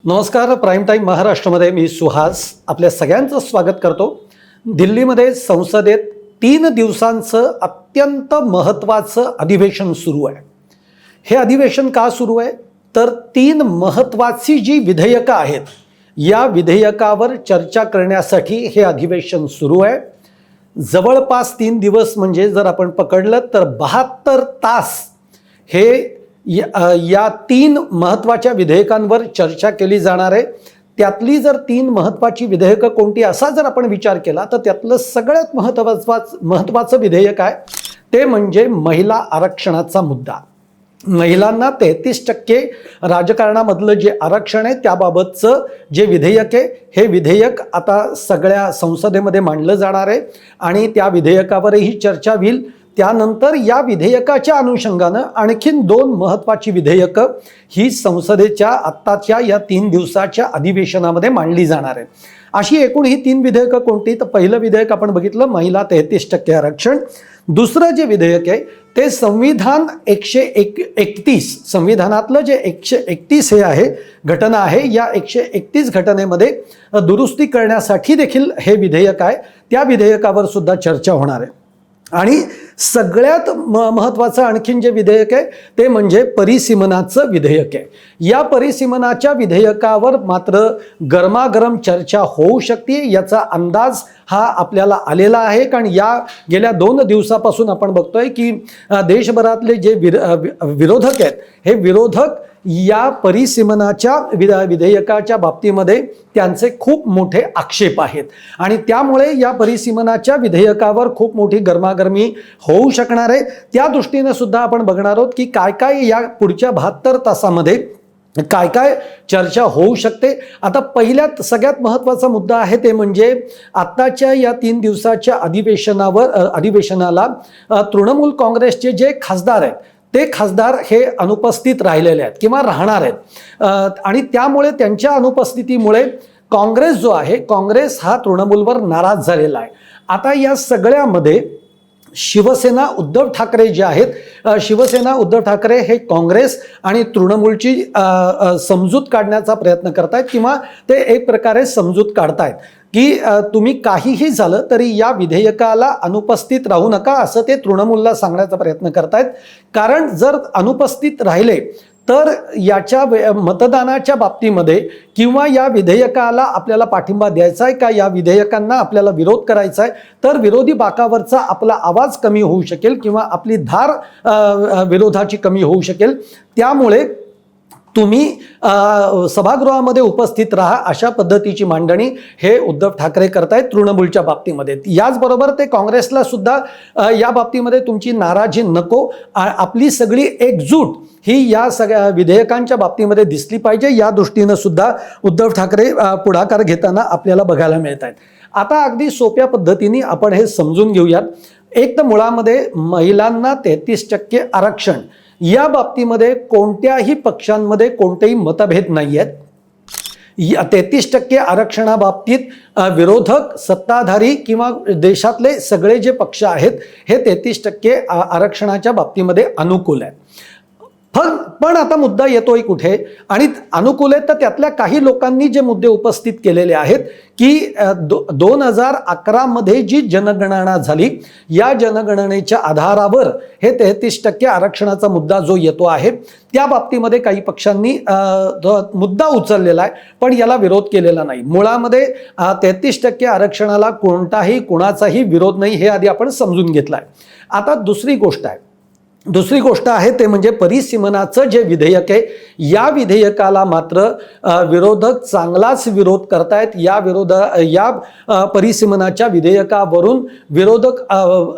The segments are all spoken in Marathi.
नमस्कार. प्राईम टाईम महाराष्ट्रामध्ये मी सुहास आपल्या सगळ्यांचं स्वागत करतो. दिल्लीमध्ये संसदेत 3 दिवसांचं अत्यंत महत्त्वाचं अधिवेशन सुरू आहे. हे अधिवेशन का सुरू आहे तर 3 महत्त्वाची जी विधेयकं आहेत या विधेयकावर चर्चा करण्यासाठी हे अधिवेशन सुरू आहे. जवळपास 3 दिवस म्हणजे जर आपण पकडलं तर 72 तास हे या 3 महत्त्वाच्या विधेयकांवर चर्चा केली जाणार आहे. त्यातली जर 3 महत्त्वाची विधेयकं कोणती असा जर आपण विचार केला तर त्यातलं सगळ्यात महत्त्वाचं विधेयक आहे ते म्हणजे महिला आरक्षणाचा मुद्दा. महिलांना 33% राजकारणामधलं जे आरक्षण आहे त्याबाबतचं जे विधेयक आहे हे विधेयक आता सगळ्या संसदेमध्ये मांडलं जाणार आहे आणि त्या विधेयकावरही चर्चा होईल. त्यानंतर या विधेयकाच्या अनुषंगानं आणखीन 2 महत्त्वाची विधेयकं ही संसदेच्या आत्ताच्या या 3 दिवसाच्या अधिवेशनामध्ये मांडली जाणार आहेत. अशी एकूण ही 3 विधेयकं कोणती तर पहिलं विधेयक आपण बघितलं महिला 33% आरक्षण. दुसरं जे विधेयक आहे ते संविधान 131 संविधानातलं जे 131 हे आहे घटना आहे या 131 घटनेमध्ये दुरुस्ती करण्यासाठी देखील हे विधेयक आहे. त्या विधेयकावर सुद्धा चर्चा होणार आहे. आणि सगळ्यात महत्त्वाचं आणखीन जे विधेयक आहे ते म्हणजे परिसीमनाचं विधेयक आहे. या परिसीमनाच्या विधेयकावर मात्र गरमागरम चर्चा होऊ शकते याचा अंदाज हा आपल्याला आलेला आहे. कारण या गेल्या 2 दिवसापासून आपण बघतोय की देशभरातले जे विरोधक आहेत हे विरोधक या परिसीमनाच्या विधेयकाच्या बाबतीमध्ये त्यांचे खूप मोठे आक्षेप आहेत आणि त्यामुळे या परिसीमनाच्या विधेयकावर खूप मोठी गरमागरमी होऊ शकणार आहे. त्या दृष्टीने सुद्धा आपण बघणार आहोत की काय काय या पुढच्या 72 तासामध्ये काय काय चर्चा होऊ शकते. आता पहिल्यात सगळ्यात महत्त्वाचा मुद्दा आहे ते म्हणजे आत्ताच्या या 3 दिवसाच्या अधिवेशनाला तृणमूल काँग्रेसचे जे खासदार आहेत ते खासदार हे अनुपस्थित राहिलेले आहेत किंवा राहणार आहेत आणि त्यामुळे त्यांच्या अनुपस्थितीमुळे काँग्रेस जो आहे काँग्रेस हा तृणमूलवर नाराज झालेला आहे. आता या सगळ्यामध्ये शिवसेना उद्धव ठाकरे जे आहेत शिवसेना उद्धव ठाकरे हे काँग्रेस आणि तृणमूलची समजूत काढण्याचा प्रयत्न करतायत किंवा ते एक प्रकारे समजूत काढतायत की तुम्ही काहीही झालं तरी या विधेयकाला अनुपस्थित राहू नका असं ते तृणमूलला सांगण्याचा प्रयत्न करतायत. कारण जर अनुपस्थित राहिले तर याच्या मतदानाच्या बाबतीमध्ये किंवा या विधेयकाला आपल्याला पाठिंबा द्यायचा आहे का या विधेयकांना आपल्याला विरोध करायचा आहे तर विरोधी बाकावरचा आपला आवाज कमी होऊ शकेल किंवा आपली धार विरोधाची कमी होऊ शकेल. त्यामुळे तुम्ही सभागृहामध्ये उपस्थित राहा अशा पद्धतीची मांडणी हे उद्धव ठाकरे करतायत तृणमूलच्या बाबतीमध्ये. याचबरोबर ते काँग्रेसला सुद्धा या बाबतीमध्ये तुमची नाराजी नको आपली सगळी एकजूट ही या सगळ्या विधेयकांच्या बाबतीमध्ये दिसली पाहिजे या दृष्टीनं सुद्धा उद्धव ठाकरे पुढाकार घेताना आपल्याला बघायला मिळत आहेत. आता अगदी सोप्या पद्धतीने आपण हे समजून घेऊयात. एक तर मुळामध्ये महिलांना 33% आरक्षण या बाबतीमध्ये कोणत्याही पक्षांमध्ये कोणतेही मतभेद नाही आहेत. 33% आरक्षणाबाबतीत विरोधक सत्ताधारी किंवा देशातले सगळे जे पक्ष आहेत हे 33% आरक्षणाच्या बाबतीमध्ये अनुकूल आहेत. पण आता मुद्दा येतोय कुठे आणि अनुकूल आहेत तर त्यातल्या काही लोकांनी जे मुद्दे उपस्थित केलेले आहेत की 2011 मध्ये जी जनगणना झाली या जनगणनेच्या आधारावर हे 33% आरक्षणाचा मुद्दा जो येतो आहे त्या बाबतीमध्ये काही पक्षांनी मुद्दा उचललेला आहे पण याला विरोध केलेला नाही. मुळामध्ये 33% आरक्षणाला कोणाचाही विरोध नाही हे आधी आपण समजून घेतलाय. आता दुसरी गोष्ट आहे ते म्हणजे परिसीमनाचं जे विधेयक आहे या विधेयकाला मात्र विरोधक चांगलाच विरोध करतायत. या परिसीमनाच्या विधेयकावरून विरोधक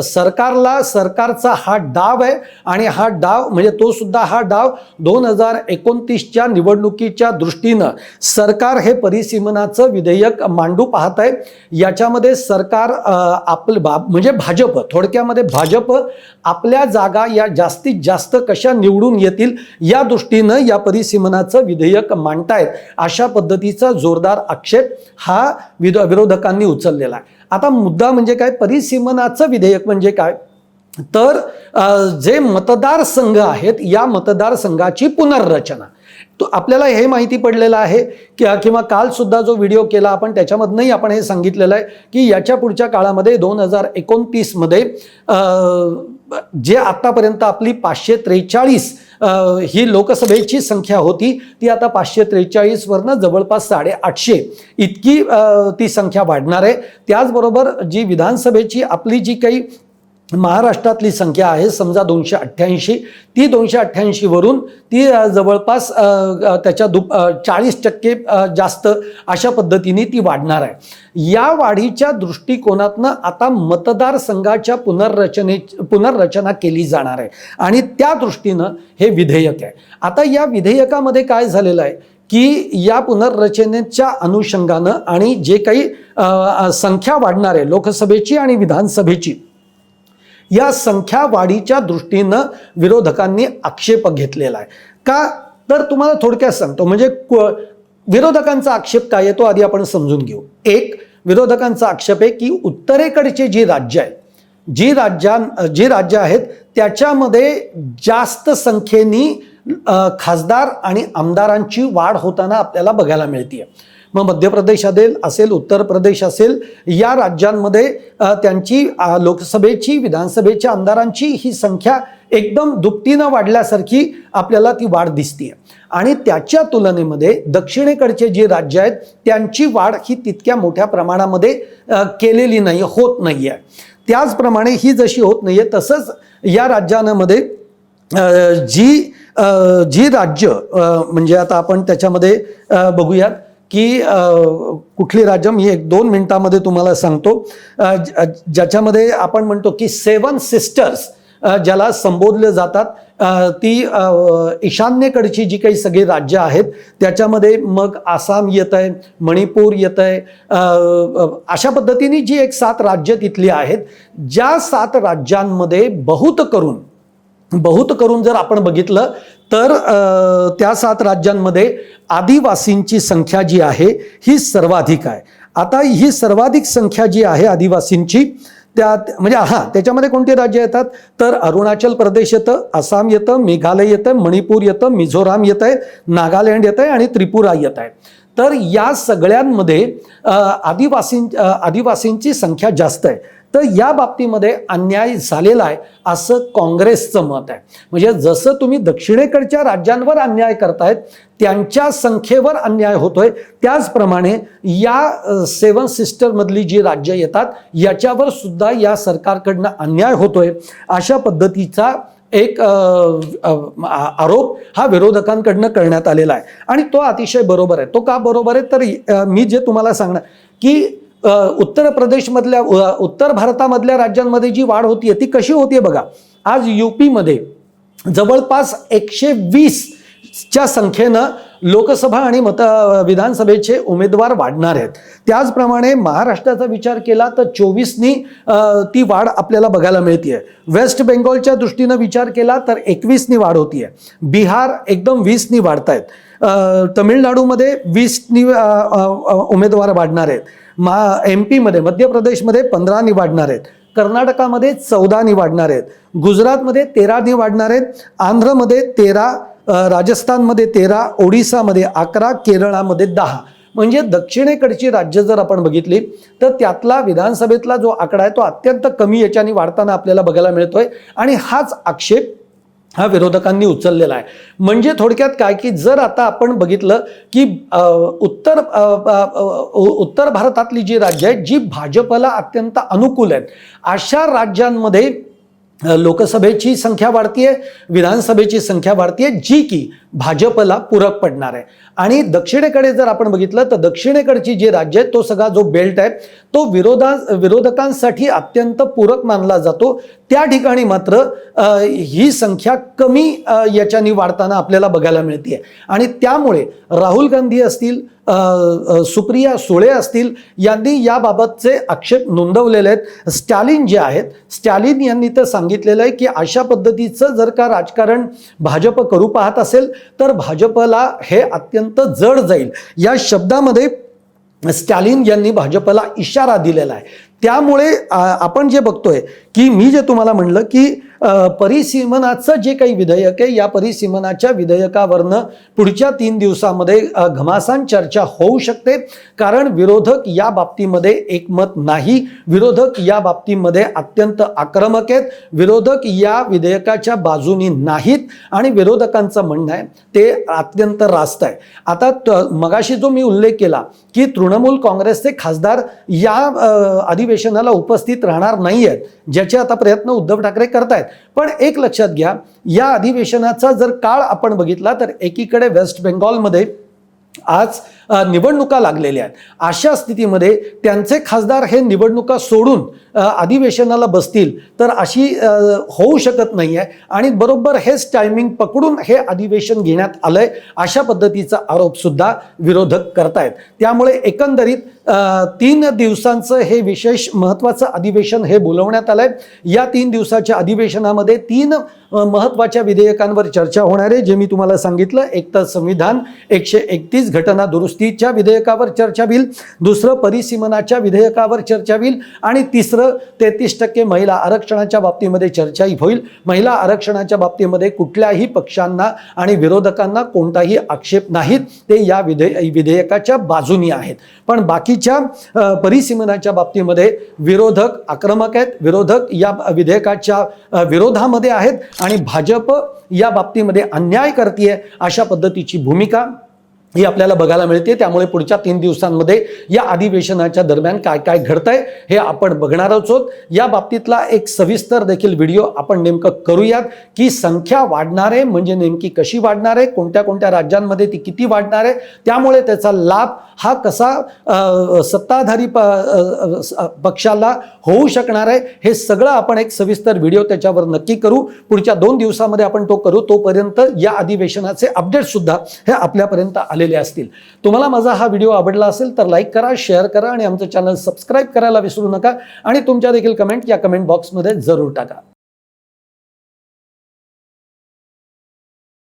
सरकारचा हा डाव आहे आणि हा डाव म्हणजे तो सुद्धा हा डाव 2029च्या निवडणुकीच्या दृष्टीनं सरकार हे परिसीमनाचं विधेयक मांडू पाहत आहे. याच्यामध्ये सरकार म्हणजे थोडक्यामध्ये भाजप आपल्या जागा या जास्तीत जास्त कशा निवडून येतील या दृष्टीनं या परिसीमनाचं विधेयक मांडतायत अशा पद्धतीचा जोरदार आक्षेप हा विरोधकांनी उचललेला आहे. आता मुद्दा म्हणजे काय परिसीमनाचं विधेयक म्हणजे काय तर जे मतदारसंघ आहेत या मतदारसंघाची पुनर्रचना तो आपल्याला हे माहिती पडलेलं आहे किंवा काल सुद्धा जो व्हिडिओ केला आपण त्याच्यामधनंही आपण हे सांगितलेलं आहे की याच्या पुढच्या काळामध्ये 2029 मध्ये जे आतापर्यंत आपली 543 ही लोकसभेची संख्या होती ती आता 543 वरनं जवळपास 850 इतकी ती संख्या वाढणार आहे. त्याचबरोबर जी विधानसभेची आपली जी काही महाराष्ट्रातली संख्या आहे समजा 288 ती 288 वरून ती जवळपास त्याच्या 40% जास्त अशा पद्धतीने ती वाढणार आहे. या वाढीच्या दृष्टिकोनातनं आता मतदारसंघाच्या पुनर्रचना केली जाणार आहे आणि त्या दृष्टीनं हे विधेयक आहे. आता या विधेयकामध्ये काय झालेलं आहे की या पुनर्रचनेच्या अनुषंगानं आणि जे काही संख्या वाढणार आहे लोकसभेची आणि विधानसभेची या संख्या वाढीच्या दृष्टीनं विरोधकांनी आक्षेप घेतलेला आहे. का तर तुम्हाला थोडक्यात सांगतो म्हणजे विरोधकांचा आक्षेप काय आहे तो आधी आपण समजून घेऊ. एक विरोधकांचा आक्षेप आहे की उत्तरेकडचे जी राज्य आहे जी राज्य आहेत त्याच्यामध्ये जास्त संख्येने खासदार आणि आमदारांची वाढ होताना आपल्याला बघायला मिळते. मग मध्य प्रदेश असेल उत्तर प्रदेश असेल या राज्यांमध्ये त्यांची लोकसभेची विधानसभेच्या आमदारांची ही संख्या एकदम दुपटीनं वाढल्यासारखी आपल्याला ती वाढ दिसते. आणि त्याच्या तुलनेमध्ये दक्षिणेकडचे जे राज्य आहेत त्यांची वाढ ही तितक्या मोठ्या प्रमाणामध्ये केलेली नाही होत नाही आहे. त्याचप्रमाणे ही जशी होत नाही आहे तसंच या राज्यांमध्ये जी राज्य म्हणजे आता आपण त्याच्यामध्ये बघूयात की कुठली राज्य मी 1-2 मिनिटांमध्ये तुम्हाला सांगतो ज्याच्यामध्ये आपण म्हणतो की 7 सिस्टर्स ज्याला संबोधले जातात ती ईशान्येकडची जी काही सगळी राज्य आहेत त्याच्यामध्ये मग आसाम येत आहे मणिपूर येत आहे अशा पद्धतीने जी 7 राज्य तिथली आहेत ज्या 7 राज्यांमध्ये बहुत करून जर आपण बघितलं तर त्या 7 राज्यांमध्ये आदिवासींची संख्या जी आहे ही सर्वाधिक आहे. आता ही सर्वाधिक संख्या जी आहे आदिवासींची म्हणजे त्याच्यामध्ये कोणती राज्य येतात तर अरुणाचल प्रदेश येतं आसाम येतं मेघालय येतं मणिपूर येतं मिझोराम येत आहे नागालँड येत आहे आणि त्रिपुरा येत आहे. तर या सगळ्यांमध्ये आदिवासींची संख्या जास्त आहे. तर या बाबतीमध्ये अन्याय झालेला आहे असं काँग्रेसचं मत आहे. म्हणजे जसं तुम्ही दक्षिणेकडच्या राज्यांवर अन्याय करतायत त्यांच्या संख्येवर अन्याय होतोय त्याचप्रमाणे या 7 सिस्टरमधली जी राज्य येतात याच्यावर सुद्धा या सरकारकडनं अन्याय होतोय अशा पद्धतीचा एक आरोप हा विरोधकांकडनं करण्यात आलेला आहे. आणि तो अतिशय बरोबर आहे. तो का बरोबर आहे तर मी जे तुम्हाला सांगणार की उत्तर प्रदेशमधल्या उत्तर भारतामधल्या राज्यांमध्ये जी वाढ होतीये ती कशी होतीये बघा. आज UP मध्ये जवळपास 120च्या संख्येनं लोकसभा आणि विधानसभेचे उमेदवार वाढणार आहेत. त्याचप्रमाणे महाराष्ट्राचा विचार केला तर 24नी ती वाढ आपल्याला बघायला मिळते. वेस्ट बेंगॉलच्या दृष्टीनं विचार केला तर 21नी वाढ होतीये. बिहार एकदम 20नी वाढतायत. तमिळनाडूमध्ये 20नी उमेदवार वाढणार आहेत. MP मध्ये मध्य प्रदेशमध्ये 15नी वाढणार आहेत. कर्नाटकामध्ये 14नी वाढणार आहेत. गुजरातमध्ये 13नी वाढणार आहेत. आंध्रमध्ये 13 राजस्थानमध्ये 13 ओडिसामध्ये 11 केरळामध्ये 10 म्हणजे दक्षिणेकडची राज्य जर आपण बघितली तर त्यातला विधानसभेतला जो आकडा आहे तो अत्यंत कमी याच्याने वाढताना आपल्याला बघायला मिळतोय. आणि हाच आक्षेप हा विरोधकांनी उचललेला आहे. म्हणजे थोडक्यात काय की जर आता आपण बघितलं की उत्तर भारतातली जी राज्य आहेत जी भाजपला अत्यंत अनुकूल आहेत अशा राज्यांमध्ये लोकसभेची संख्या वाढतीये विधानसभेची संख्या वाढतीये जी की भाजपला पूरक पडणार आहे. आणि दक्षिणेकडे जर आपण बघितलं तर दक्षिणेकडची जी राज्य आहे तो सगळा जो बेल्ट आहे तो विरोधकांसाठी अत्यंत पूरक मानला जातो. त्या ठिकाणी मात्र ही संख्या कमी याच्यानी वाढताना आपल्याला बघायला मिळते. आणि त्यामुळे राहुल गांधी असतील सुप्रिया सुळे असतील यांनी याबाबतचे आक्षेप नोंदवलेले आहेत. स्टॅलिन जे आहेत स्टॅलिन यांनी तर सांगितलेलं आहे की अशा पद्धतीचं जर का राजकारण भाजप करू पाहत असेल तर भाजपला हे अत्यंत जड जाईल. या शब्दामध्ये स्टॅलिन यांनी भाजपला इशारा दिलेला आहे. त्यामुळे आपण जे बघतोय की मी जे तुम्हाला म्हणलं की परिसीमनाचं जे काही विधेयक आहे या परिसीमनाच्या विधेयकावरनं पुढच्या 3 दिवसामध्ये घमासान चर्चा होऊ शकते, कारण विरोधक या बाबतीमध्ये एकमत नाही. विरोधक या बाबतीमध्ये अत्यंत आक्रमक आहेत. विरोधक या विधेयकाच्या बाजूनी नाहीत आणि विरोधकांचं म्हणणं आहे ते अत्यंत रास्त आहे. आता मगाशी जो मी उल्लेख केला की तृणमूल काँग्रेसचे खासदार या अधिवेशनाला उपस्थित राहणार नाही आहेत, ज्याचे आता प्रयत्न उद्धव ठाकरे करतायत. पण एक लक्षात घ्या, या अधिवेशनाचा जर काळ आपण बघितला तर एकीकडे वेस्ट बेंगॉलमध्ये आज निवडणुका लागलेल्या आहेत. अशा स्थितीमध्ये त्यांचे खासदार हे निवडणुका सोडून अधिवेशनाला बसतील तर अशी होऊ शकत नाही आहे आणि बरोबर हेच टायमिंग पकडून हे अधिवेशन घेण्यात आलंय अशा पद्धतीचा आरोप सुद्धा विरोधक करतायत. त्यामुळे एकंदरीत 3 दिवसांचं हे विशेष महत्त्वाचं अधिवेशन हे बोलवण्यात आलंय. या 3 दिवसाच्या अधिवेशनामध्ये 3 महत्त्वाच्या विधेयकांवर चर्चा होणार आहे, जे मी तुम्हाला सांगितलं. एक तर संविधान 131 घटना दुरुस्तीच्या विधेयकावर चर्चा होईल, दुसरं परिसीमनाच्या विधेयकावर चर्चा होईल आणि तिसरं 33% महिला आरक्षणाच्या बाबतीमध्ये चर्चा होईल. महिला आरक्षणाच्या बाबतीमध्ये कुठल्याही पक्षांना आणि विरोधकांना कोणताही आक्षेप नाहीत, ते या विधेयकाच्या बाजूनी आहेत. पण बाकीच्या परिसीमनाच्या बाबतीमध्ये विरोधक आक्रमक आहेत, विरोधक या विधेयकाच्या विरोधामध्ये आहेत आणि भाजप या बाबतीमध्ये अन्याय करते अशा पद्धतीची भूमिका ही आपल्याला बघायला मिळते. त्यामुळे पुढच्या 3 दिवसांमध्ये या अधिवेशनाच्या दरम्यान काय काय घडतंय हे आपण बघणार आहोत. या बाबतीतला एक सविस्तर देखील व्हिडिओ आपण नेमकं करूयात की संख्या वाढणार आहे म्हणजे नेमकी कशी वाढणार आहे, कोणत्या कोणत्या राज्यांमध्ये ती किती वाढणार आहे, त्यामुळे त्याचा लाभ हा कसा सत्ताधारी पक्षाला होऊ शकणार आहे, हे सगळं आपण एक सविस्तर व्हिडिओ त्याच्यावर नक्की करू. पुढच्या 2 दिवसामध्ये आपण तो करू. तोपर्यंत या अधिवेशनाचे अपडेट सुद्धा हे आपल्यापर्यंत आलेले असतील. तुम्हाला माझा हा व्हिडिओ आवडला असेल तर लाईक करा, शेअर करा आणि आमचं चॅनल सबस्क्राईब करायला विसरू नका आणि तुमच्या देखील कमेंट या कमेंट बॉक्समध्ये जरूर टाका.